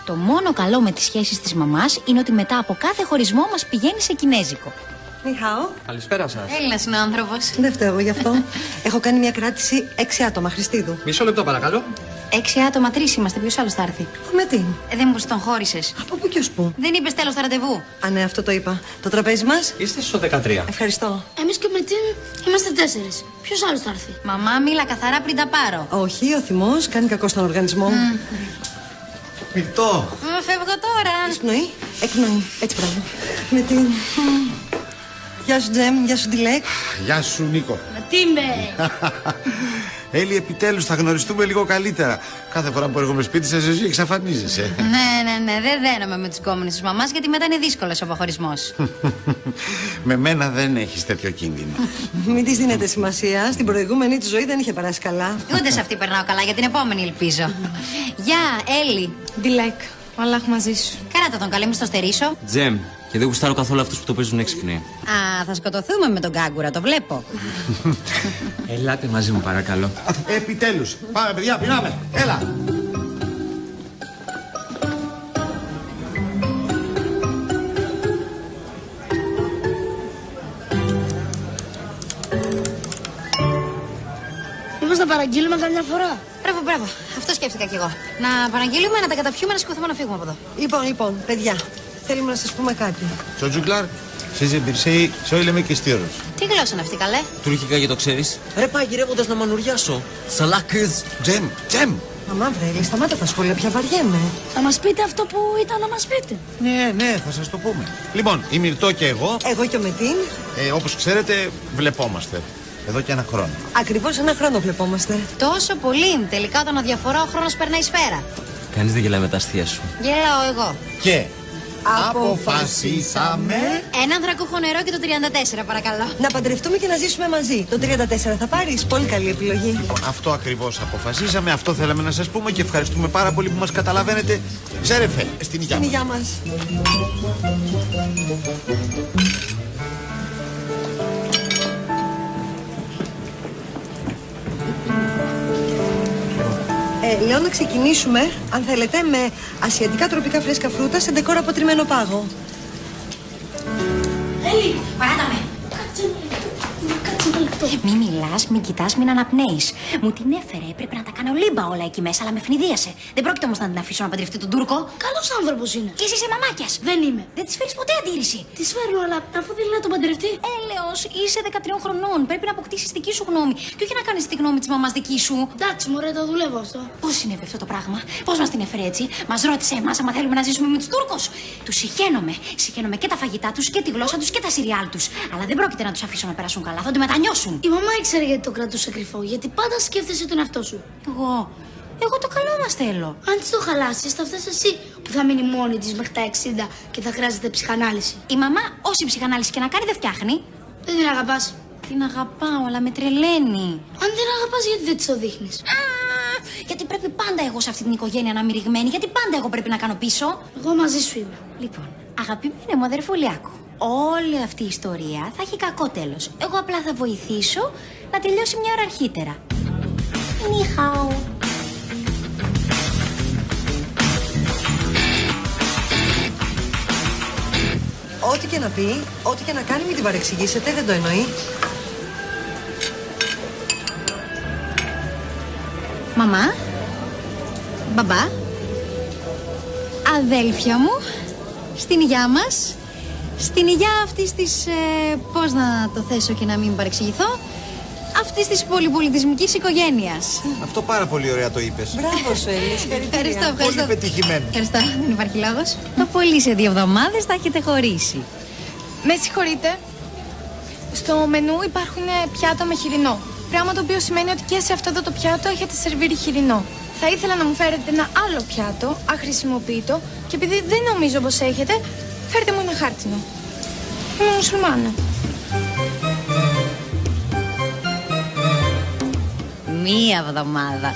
Το μόνο καλό με τις σχέσεις της μαμάς είναι ότι μετά από κάθε χωρισμό μας πηγαίνει σε κινέζικο. Νιχάο. Καλησπέρα σας. Έλληνας είναι ο άνθρωπος. Δεν φταίω εγώ γι' αυτό. Έχω κάνει μια κράτηση 6 άτομα, Χριστίδου. Μισό λεπτό παρακαλώ. 6 άτομα, 3 είμαστε. Ποιος άλλος θα έρθει? Με τι? Δεν μου τον χώρισες. Από πού και ως πού? Δεν είπες τέλος τα ραντεβού. Α, ναι, αυτό το είπα. Το τραπέζι μας. Είστε στο 13. Ευχαριστώ. Εμείς και με την είμαστε 4. Ποιος άλλος θα έρθει? Μαμά, μίλα καθαρά πριν τα πάρω. Όχι, ο θυμός κάνει κακό στον οργανισμό. Μυρτώ. Φεύγω τώρα. Εισπνοή, εκπνοή. Έτσι πράγμα. Με την. Γεια σου, Τζεμ, γεια σου, Ντιλέκ. Γεια σου, Νίκο. Τι είμαι! Έλλη, επιτέλους θα γνωριστούμε λίγο καλύτερα. Κάθε φορά που έρχομαι σπίτι σας, εσύ εξαφανίζεσαι. Ναι, δεν δένομαι με τους γκόμενους της μαμάς γιατί μετά είναι δύσκολος ο αποχωρισμός. Με μένα δεν έχεις τέτοιο κίνδυνο. Μην της δίνετε σημασία. Στην προηγούμενη της ζωή δεν είχε περάσει καλά. Ούτε σε αυτή περνάω καλά, για την επόμενη ελπίζω. Γεια, Έλλη. Ντιλέκ, ο Αλλάχ μαζί σου. Καράτα τον, καλή μου στο στερήσω. Τζεμ, και δεν γουστάρω καθόλου αυτούς που το παίζουν έξυπνοι. Α, θα σκοτωθούμε με τον κάγκουρα, το βλέπω. Ελάτε μαζί μου παρακαλώ. Επιτέλους. Πάμε, παιδιά, πεινάμε. Έλα. Μήπως να παραγγείλουμε καμιά φορά? Μπράβο. Αυτό σκέφτηκα κι εγώ. Να παραγγείλουμε, να τα καταπιούμε, να σηκωθούμε να φύγουμε από εδώ. Λοιπόν, παιδιά, θέλουμε να σας πούμε κάτι. Çocuklar, size bir şey söylemek istiyoruz. Τι γλώσσα είναι αυτή, καλέ? Τουρκικά και το ξέρεις? Ρε πάει γυρεύοντας να μανουριάσω. Σαλάκες. Τζεμ. Μαμά, βρέλη, σταμάτα τα σχόλια, πια βαριέμαι. Θα μας πείτε αυτό που ήταν να μας πείτε. Ναι, θα σας το πούμε. Λοιπόν, η Μυρτώ και εγώ, Εγώ και ο Μετίν, όπως ξέρετε, βλεπόμαστε. Εδώ και 1 χρόνο. ακριβώς 1 χρόνο βλεπόμαστε. Τόσο πολύ. Τελικά όταν αδιαφορά ο χρόνος περνάει σφαίρα. Κανείς δεν γελάει με τα αστεία σου. Γελάω εγώ. Και αποφασίσαμε Ένα ανθρακούχο νερό και το 34, παρακαλώ. Να παντρευτούμε και να ζήσουμε μαζί. Το 34 θα πάρεις. Πολύ καλή επιλογή. Λοιπόν, αυτό ακριβώς αποφασίσαμε, αυτό θέλαμε να σας πούμε και ευχαριστούμε πάρα πολύ που μας καταλαβαίνετε. Ζέρεφε, στην υγειά Την μας. υγειά μας. Λέω να ξεκινήσουμε, αν θέλετε, με ασιατικά τροπικά φρέσκα φρούτα σε ντεκόρ από τριμμένο πάγο. Έλλη, Παράτα με. κάτσε ένα λεπτό. Μην μιλάς, μην κοιτάς, μην αναπνέεις. Μου την έφερε, έπρεπε να τα κάνω λίμπα όλα εκεί μέσα, αλλά με φνηδίασε. Δεν πρόκειται όμως να την αφήσω να παντρευτεί τον Τούρκο. Καλός άνθρωπος είναι. Και εσύ είσαι μαμάκιας. Δεν είμαι. Δεν της φέρεις ποτέ αντίρρηση. Τη φέρνω, αλλά αφού θέλει να τον παντρευτεί. Έλεος, είσαι 13 χρονών. Πρέπει να αποκτήσεις δική σου γνώμη. Και όχι να κάνεις τη γνώμη της μαμάς δική σου. Εντάξει, μωρέ, το δουλεύω αυτό. Πώς συνέβη αυτό το πράγμα, πώς μας την έφερε έτσι? Μας ρώτησε εμάς άμα θέλουμε να ζήσουμε με τους Τούρκους. Τους συχαίνομαι. Συχαίνομαι και τα φαγητά τους και τη γλώσσα τους και τα σιριάλ τους. Αλλά δεν πρόκειται να τους αφήσω να περάσουν καλά, θα το μετανιώσουν. Η μαμά ήξερε γιατί το κρατούσε κρυφό. Γιατί πάντα σκέφτεσαι τον εαυτό σου. Εγώ το καλό μας θέλω. Αν τη το χαλάσει, θα φτάσει εσύ που θα μείνει μόνη τη μέχρι τα 60 και θα χρειάζεται ψυχανάλυση. Η μαμά, όση ψυχανάλυση και να κάνει, δεν φτιάχνει. Δεν την αγαπά. Την αγαπάω, αλλά με τρελαίνει. Αν την αγαπά, γιατί δεν τη το δείχνει? Γιατί πρέπει πάντα εγώ σε αυτή την οικογένεια να είμαι ρηγμένη, γιατί πάντα εγώ πρέπει να κάνω πίσω. Εγώ μαζί σου είμαι. Λοιπόν, αγαπημένη μου αδερφούλιακο, όλη αυτή η ιστορία θα έχει κακό τέλος. Εγώ απλά θα βοηθήσω να τελειώσει μια ώρα αρχίτερα. Νιχάου. Ό,τι και να πει, ό,τι και να κάνει, μην την παρεξηγήσετε, δεν το εννοεί. Μαμά, μπαμπά, αδέλφια μου, στην υγειά μας, στην υγειά αυτής της, πώς να το θέσω και να μην παρεξηγηθώ, αυτής της πολυπολιτισμικής οικογένειας. Αυτό πάρα πολύ ωραία το είπες. Μπράβο σου, Έλλη, συγχαρητήρια. Ευχαριστώ. Πολύ πετυχημένο. Ευχαριστώ, δεν υπάρχει λόγος. Το πολύ σε 2 εβδομάδες θα έχετε χωρίσει. Με συγχωρείτε. Στο μενού υπάρχουν πιάτα με χοιρινό. Πράγμα το οποίο σημαίνει ότι και σε αυτό εδώ το πιάτο έχετε σερβίρει χοιρινό. Θα ήθελα να μου φέρετε ένα άλλο πιάτο, αχρησιμοποιητό, και επειδή δεν νομίζω πως έχετε, φέρτε μου ένα χάρτινο. Είμαι μουσουλμάνα. Μία εβδομάδα.